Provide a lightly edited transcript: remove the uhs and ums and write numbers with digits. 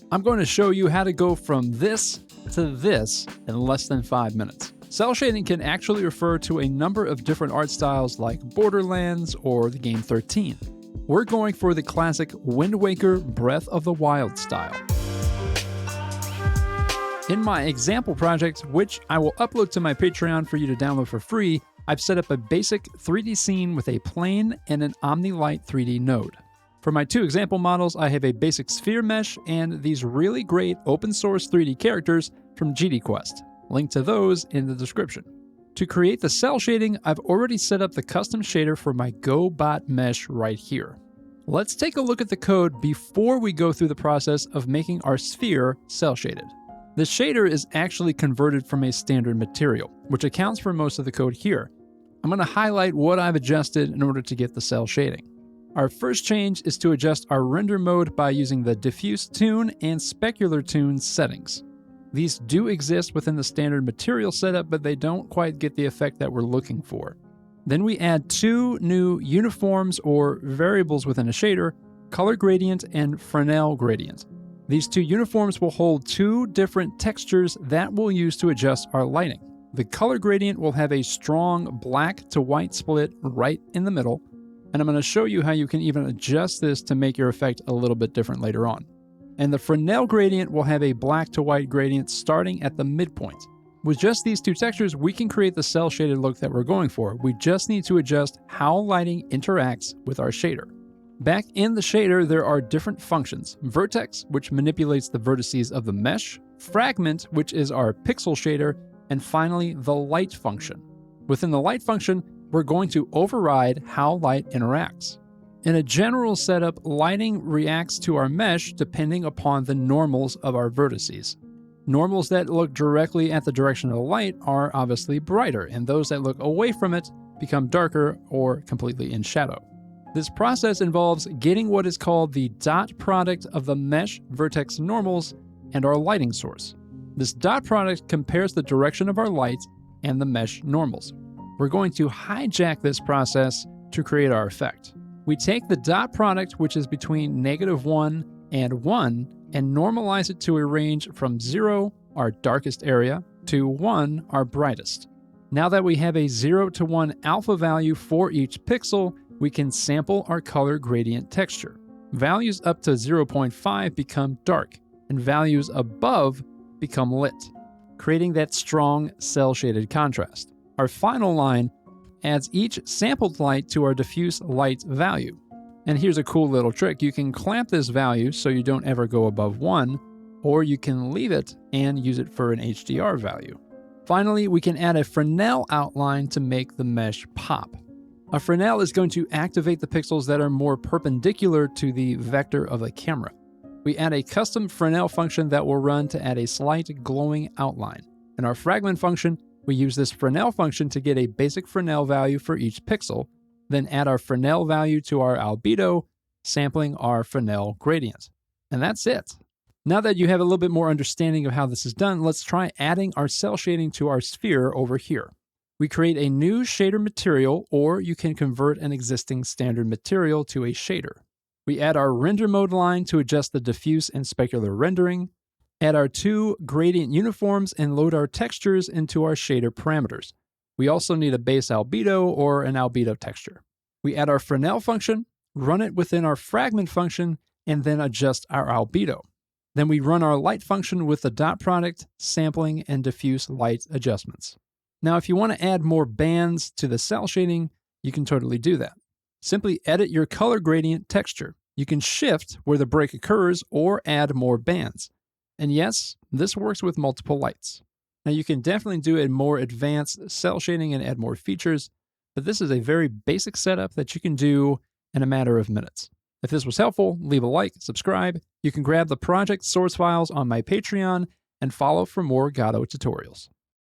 I'm going to show you how to go from this to this in less than 5 minutes. Cel shading can actually refer to a number of different art styles like Borderlands or the game 13. We're going for the classic Wind Waker Breath of the Wild style. In my example project, which I will upload to my Patreon for you to download for free, I've set up a basic 3D scene with a plane and an OmniLight 3D node. For my two example models, I have a basic sphere mesh and these really great open source 3D characters from GDQuest. Link to those in the description. To create the cel shading, I've already set up the custom shader for my GoBot mesh right here. Let's take a look at the code before we go through the process of making our sphere cel shaded. The shader is actually converted from a standard material, which accounts for most of the code here. I'm going to highlight what I've adjusted in order to get the cel shading. Our first change is to adjust our render mode by using the diffuse tune and specular tune settings. These do exist within the standard material setup, but they don't quite get the effect that we're looking for. Then we add two new uniforms or variables within a shader, color gradient and Fresnel gradient. These two uniforms will hold two different textures that we'll use to adjust our lighting. The color gradient will have a strong black to white split right in the middle, and I'm going to show you how you can even adjust this to make your effect a little bit different later on. And the Fresnel gradient will have a black to white gradient starting at the midpoint. With just these two textures, we can create the cel shaded look that we're going for. We just need to adjust how lighting interacts with our shader. Back in the shader, there are different functions. Vertex, which manipulates the vertices of the mesh, Fragment, which is our pixel shader, and finally, the light function. Within the light function, we're going to override how light interacts. In a general setup, lighting reacts to our mesh depending upon the normals of our vertices. Normals that look directly at the direction of the light are obviously brighter, and those that look away from it become darker or completely in shadow. This process involves getting what is called the dot product of the mesh vertex normals and our lighting source. This dot product compares the direction of our light and the mesh normals. We're going to hijack this process to create our effect. We take the dot product, which is between -1 and 1, and normalize it to a range from 0, our darkest area, to 1, our brightest. Now that we have a 0 to 1 alpha value for each pixel, we can sample our color gradient texture. Values up to 0.5 become dark, and values above become lit, creating that strong cel-shaded contrast. Our final line adds each sampled light to our diffuse light value. And here's a cool little trick. You can clamp this value so you don't ever go above 1, or you can leave it and use it for an HDR value. Finally, we can add a Fresnel outline to make the mesh pop. A Fresnel is going to activate the pixels that are more perpendicular to the vector of the camera. We add a custom Fresnel function that will run to add a slight glowing outline. In our fragment function, we use this Fresnel function to get a basic Fresnel value for each pixel, then add our Fresnel value to our albedo, sampling our Fresnel gradient. And that's it. Now that you have a little bit more understanding of how this is done, let's try adding our cel shading to our sphere over here. We create a new shader material, or you can convert an existing standard material to a shader. We add our render mode line to adjust the diffuse and specular rendering, add our two gradient uniforms, and load our textures into our shader parameters. We also need a base albedo or an albedo texture. We add our Fresnel function, run it within our fragment function, and then adjust our albedo. Then we run our light function with the dot product, sampling, and diffuse light adjustments. Now, if you want to add more bands to the cel shading, you can totally do that. Simply edit your color gradient texture. You can shift where the break occurs or add more bands. And yes, this works with multiple lights. Now, you can definitely do a more advanced cel shading and add more features, but this is a very basic setup that you can do in a matter of minutes. If this was helpful, leave a like, subscribe. You can grab the project source files on my Patreon and follow for more Godot tutorials.